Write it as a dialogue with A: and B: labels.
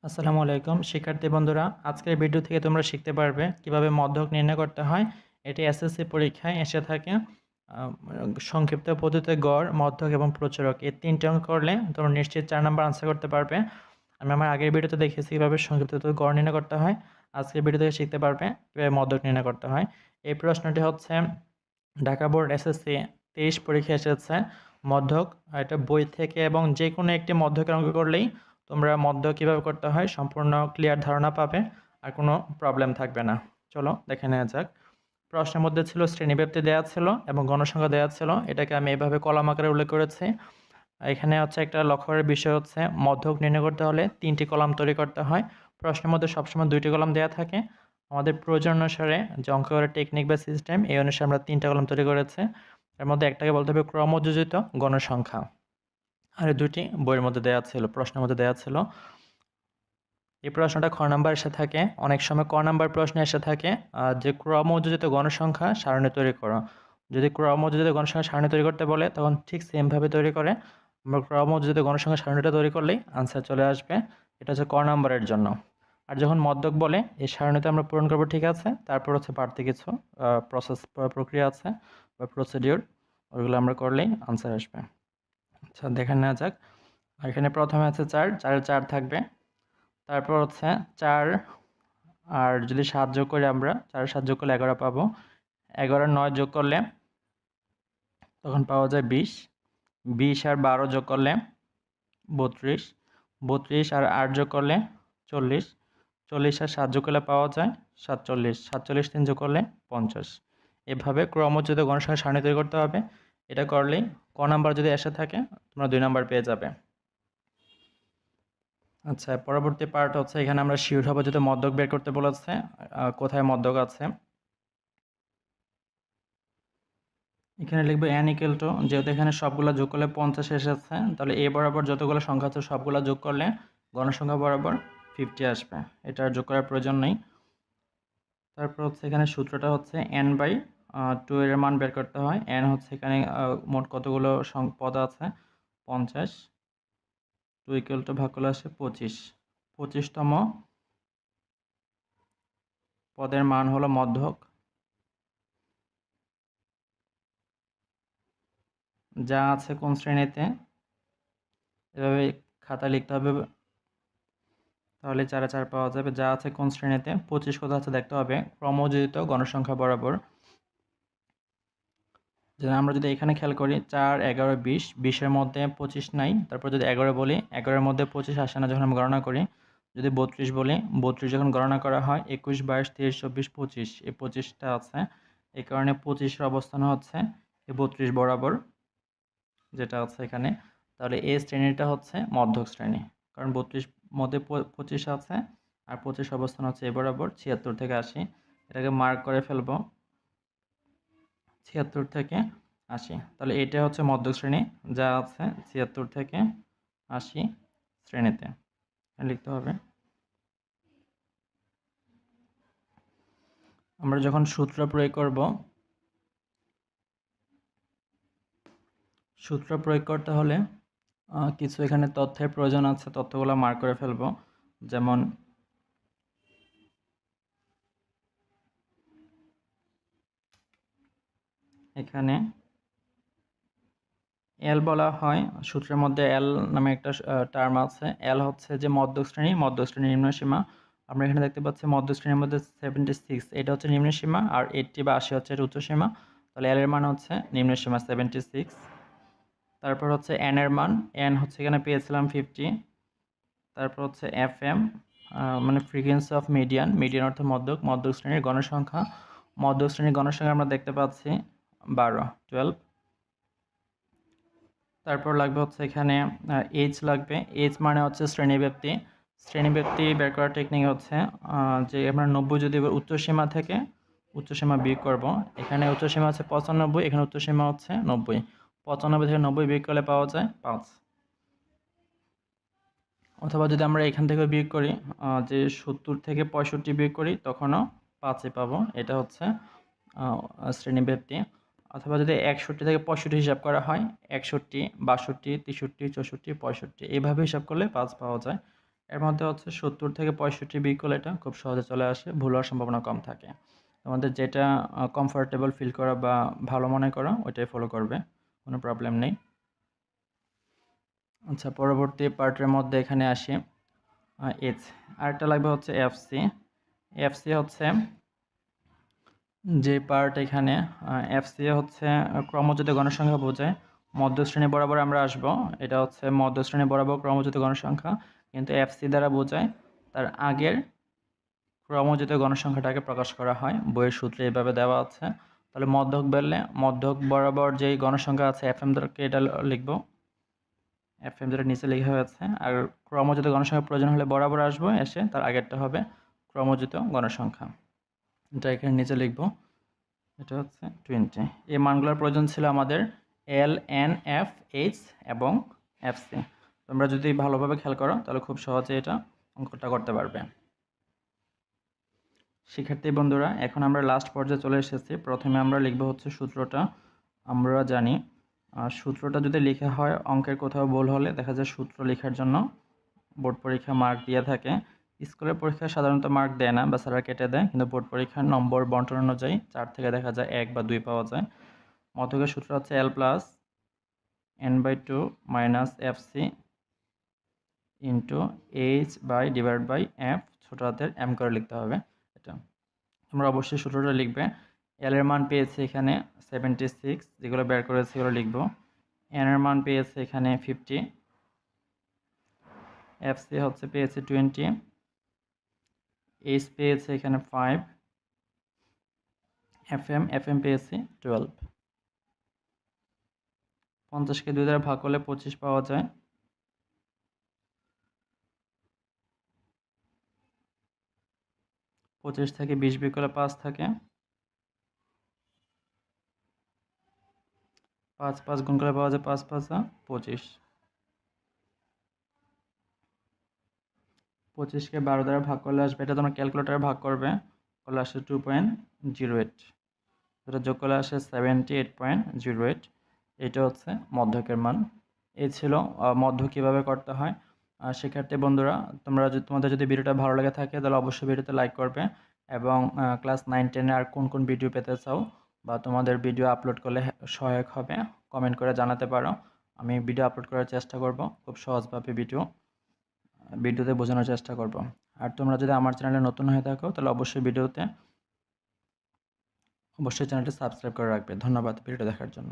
A: আসসালামু আলাইকুম শিক্ষার্থী বন্ধুরা, আজকের ভিডিও থেকে তোমরা শিখতে পারবে কিভাবে মধ্যক নির্ণয় করতে হয়। এটি এসএসসি পরীক্ষায় এসে থাকে। সংক্ষিপ্ত পদ্ধতিতে গড়, মধ্যক এবং প্রচারক এই তিনটে অঙ্ক করলে তোমরা নিশ্চিত 4 নাম্বার আনসার করতে পারবে। আমি আমার আগের ভিডিওতে দেখিয়েছি কিভাবে সংক্ষিপ্ত পদ্ধতিতে গড় নির্ণয় করতে হয়। আজকের ভিডিও থেকে শিখতে পারবে কিভাবে মধ্যক নির্ণয় করতে হয়। এই প্রশ্নটি হচ্ছে ঢাকা বোর্ড এসএসসি 23 পরীক্ষায় এসেছে। মধ্যক এটা বই থেকে এবং যে কোনো একটি মধ্যকের অঙ্ক করলেই তোমরা মধ্যক কীভাবে করতে হয় সম্পূর্ণ ক্লিয়ার ধারণা পাবে, আর কোনো প্রবলেম থাকবে না। চলো দেখে নেওয়া যাক। প্রশ্নের মধ্যে ছিল শ্রেণীব্যাপ্তি দেওয়া ছিল এবং গণসংখ্যা দেওয়া ছিল। এটাকে আমি এভাবে কলাম আকারে উল্লেখ করেছি। এখানে হচ্ছে একটা লক্ষ্য করার বিষয় হচ্ছে মধ্যক নির্ণয় করতে হলে 3টি কলাম তৈরি করতে হয়। প্রশ্নের মধ্যে সবসময় 2টি কলাম দেওয়া থাকে। আমাদের প্রয়োজন অনুসারে যে অঙ্ক করার টেকনিক বা সিস্টেম, এই অনুসারে আমরা 3টা কলাম তৈরি করেছি। এর মধ্যে একটাকে বলতে হবে ক্রমযোজিত গণসংখ্যা, আর এই 2টি বইয়ের মধ্যে দেওয়া ছিল, প্রশ্নের মধ্যে দেওয়া ছিল। এই প্রশ্নটা খ নাম্বার এসে থাকে, অনেক সময় ক নাম্বার প্রশ্নে এসে থাকে যে ক্রমযোজিত গণসংখ্যা সারণী তৈরি করো। যদি ক্রমযোজিত গণসংখ্যা সারণী তৈরি করতে বলে তখন ঠিক সেমভাবে তৈরি করে আমরা ক্রমযোজিত গণসংখ্যা সারণীটা তৈরি করলেই আনসার চলে আসবে। এটা হচ্ছে ক নাম্বারের জন্য। আর যখন মধ্যক বলে এই সারণীতে আমরা পূরণ করবো, ঠিক আছে, তারপর হচ্ছে বাড়তি কিছু প্রক্রিয়া আছে বা প্রসিডিওর, ওইগুলো আমরা করলেই আনসার আসবে। আচ্ছা দেখে নেওয়া যাক। এখানে প্রথমে আছে 4, 4 4 থাকবে। তারপর হচ্ছে 4 আর যদি 7 যোগ করি আমরা 4 7 যোগ করলে 11 পাবো। 11 9 যোগ করলে তখন পাওয়া যায় 20। 20 আর 12 যোগ করলে 32। 32 আর 8 যোগ করলে 40। 40 আর 7 যোগ করলে পাওয়া যায় 47। 47 3 যোগ করলে 50। এভাবে ক্রমযোজিত গণসংখ্যা সারণী তৈরি করতে হবে। এটা করলেই ক নাম্বার যদি এসে থাকে তোমরা 2 নাম্বার পেয়ে যাবে। আচ্ছা পরবর্তী পার্ট হচ্ছে এখানে আমরা শিওর হবো যদি মধ্যক বের করতে বলেছে, কোথায় মধ্যক আছে। এখানে লিখবো n ইকুয়াল টু, যেহেতু এখানে সবগুলো যোগ করলে 50 এসেছে, তাহলে a বরাবর যতগুলো সংখ্যা আছে সবগুলো যোগ করলে গণসংখ্যা বরাবর 50 আসবে। এটা আর যোগ করার প্রয়োজন নেই। তারপর হচ্ছে এখানে সূত্রটা হচ্ছে n/2 এর মান বের করতে হয়। n হচ্ছে এখানে মোট কতগুলো পদ আছে 50, 2 ইকুয়াল টু ভাগ করলে আসে 25। 25তম পদের মান হলো মধ্যক, যা আছে কোন শ্রেণীতে, এভাবে খাতা লিখতে হবে, তাহলে 4 4 পাওয়া যাবে। যা আছে কোন শ্রেণীতে, 25 কোথা আছে দেখতে হবে ক্রমযোজিত গণসংখ্যা বরাবর। যেমন আমরা যদি এখানে খেয়াল করি 4 11 20, 20-এর মধ্যে 25 নাই। তারপর যদি 11 বলি 11-এর মধ্যে 25 আসে না যখন আমরা গণনা করি। যদি 32 বলি 32 যখন গণনা করা হয় 21 22 23 24 25, এই 25টা আছে। এই কারণে 25-এর অবস্থান হচ্ছে এই 32 বরাবর যেটা আছে এখানে। তাহলে এই শ্রেণীটা হচ্ছে মধ্যক শ্রেণী, কারণ 32 মধ্যে 25 আছে আর 25 অবস্থান হচ্ছে এই বরাবর 76 থেকে 80। এটাকে মার্ক করে ফেলবো 76 থেকে 80। তাহলে এটা হচ্ছে মধ্যক শ্রেণী, যা আছে 76 থেকে 80 শ্রেণীতে লিখতে হবে। আমরা যখন সূত্র প্রয়োগ করব, সূত্র প্রয়োগ করতে হলে কিছু এখানে তথ্যের প্রয়োজন আছে, তথ্যগুলো মার্ক করে ফেলবো। যেমন এখানে এল বলা হয়, সূত্রের মধ্যে এল নামে একটা টার্ম আছে। এল হচ্ছে যে মধ্যক শ্রেণী, মধ্যক শ্রেণীর নিম্নসীমা। আমরা এখানে দেখতে পাচ্ছি মধ্যক শ্রেণীর মধ্যে 76 এটা হচ্ছে নিম্নসীমা, আর 80 বা 80 হচ্ছে উচ্চসীমা। তাহলে এল এর মান হচ্ছে নিম্নসীমা 76। তারপর হচ্ছে এন এর মান, এন হচ্ছে এখানে পেয়েছিলাম 50। তারপর হচ্ছে এফ এম মানে ফ্রিকোয়েন্সি অফ মিডিয়ান, মিডিয়ান অর্থ মধ্যক, মধ্যক শ্রেণীর গণসংখ্যা, মধ্যক শ্রেণীর গণসংখ্যা আমরা দেখতে পাচ্ছি 12। তারপর লাগবে হচ্ছে এখানে এইচ লাগবে। এইচ মানে হচ্ছে শ্রেণীব্যাপ্তি। শ্রেণীব্যাপ্তি বের করার টেকনিক হচ্ছে যে আমরা 90 যদি উচ্চসীমা থেকে উচ্চসীমা বিয়োগ করব। এখানে উচ্চসীমা হচ্ছে 95, এখানে উচ্চসীমা হচ্ছে 90। 95 থেকে 90 বিয়োগ করলে পাওয়া যায় 5। অথবা যদি আমরা এখান থেকে বিয়োগ করি যে 70 থেকে 65 বিয়োগ করি তখনও 5ই পাবো। এটা হচ্ছে শ্রেণীব্যাপ্তি। অথবা যদি 61 থেকে 65 হিসাব করা হয়, 61 62 63 64 65 এইভাবে হিসাব করলে 5 পাওয়া যায়। এর মধ্যে হচ্ছে 70 থেকে 65 বিয়োগ করলে এটা খুব সহজে চলে আসে, ভুল হওয়ার সম্ভাবনা কম থাকে। তোমাদের যেটা কমফোর্টেবল ফিল করা বা ভালো মনে করা ওইটাই ফলো করবে, কোনো প্রবলেম নেই। আচ্ছা, পরবর্তী পার্টের মধ্যে এখানে আসি। এইচ আরেকটা লাগবে হচ্ছে এফসি। এফসি হচ্ছে যে পার্ট এখানে, এফসি হচ্ছে ক্রমযুক্ত গণসংখ্যা বোঝায়। মধ্যশ্রেণী বরাবর আমরা আসব, এটা হচ্ছে মধ্যশ্রেণী বরাবর ক্রমযুক্ত গণসংখ্যা, কিন্তু এফসি দ্বারা বোঝায় তার আগের ক্রমযুক্ত গণসংখ্যাটাকে প্রকাশ করা হয়। বইয়ের সূত্রে এইভাবে দেওয়া আছে। তাহলে মধ্যক বেরলে মধ্যক বরাবর যেই গণসংখ্যা আছে এফ এম দ্বারাকে এটা লিখব, এফ এম যেটা নিচে লেখা হয়েছে। আর ক্রমযুক্ত গণসংখ্যা প্রয়োজন হলে বরাবর আসবো, এসে তার আগেরটা হবে ক্রমযুক্ত গণসংখ্যা, এটা এখানে নিচে লিখব। এটা হচ্ছে 20। এই মানগুলোর প্রয়োজন ছিল আমাদের এল, এন, এফ, এইচ এবং এফসি। তোমরা যদি ভালোভাবে খেয়াল করো তাহলে খুব সহজে এটা অঙ্কটা করতে পারবে। শিক্ষার্থী বন্ধুরা, এখন আমরা লাস্ট পর্যায়ে চলে এসেছি। প্রথমে আমরা লিখব হচ্ছে সূত্রটা। আমরা জানি সূত্রটা যদি লেখা হয়, অঙ্কের কোথাও ভুল হলে দেখা যায় সূত্র লেখার জন্য বোর্ড পরীক্ষা মার্ক দিয়ে থাকে। স্কুলের পরীক্ষা সাধারণত মার্ক দেয় না বা স্যারা কেটে দেয়, কিন্তু বোর্ড পরীক্ষার নম্বর বন্টন অনুযায়ী 4 থেকে দেখা যায় 1 বা 2 পাওয়া যায়। মধ্যকের সূত্র হচ্ছে L plus n/2 minus FC into H by divide by F, ছোট হাতের এম করে লিখতে হবে। এটা তোমরা অবশ্যই সূত্রটা লিখবে। এল এর মান পেয়েছে এখানে 76, যেগুলো বের করেছে এগুলো লিখবো। এন এর মান পেয়েছে এখানে 50, এফসি হচ্ছে পেয়েছে 20, এইচ পেয়েছে এখানে 5, এফএম পেয়েছে 12। 50কে 2 দ্বারা ভাগ করলে 25 পাওয়া যায়। 25 থেকে 20 বিয়োগ করলে 5 থাকে। 5 গুণ করলে পাওয়া যায় 5 5 25। 25কে 12 দ্বারা ভাগ করলে আসবে, এটা তোমরা ক্যালকুলেটারে ভাগ করবে, করলে আসে 2.08, যেটা যোগ করলে আসে 78.08। এটা হচ্ছে মধ্যকের মান। এই ছিল মধ্য কিভাবে করতে হয়। শিক্ষার্থী বন্ধুরা, তোমাদের যদি ভিডিওটা ভালো লেগে থাকে তাহলে অবশ্যই ভিডিওতে লাইক করবে, এবং ক্লাস 9-10 আর কোন কোন ভিডিও পেতে চাও বা তোমাদের ভিডিও আপলোড করলে সহায়ক হবে কমেন্ট করে জানাতে পারো। আমি ভিডিও আপলোড করার চেষ্টা করব, খুব সহজভাবে ভিডিওতে বোঝানোর চেষ্টা করব। আর তোমরা যদি আমার চ্যানেলে নতুন হয়ে থাকো তাহলে অবশ্যই চ্যানেলটি সাবস্ক্রাইব করে রাখবে। ধন্যবাদ ভিডিওটা দেখার জন্য।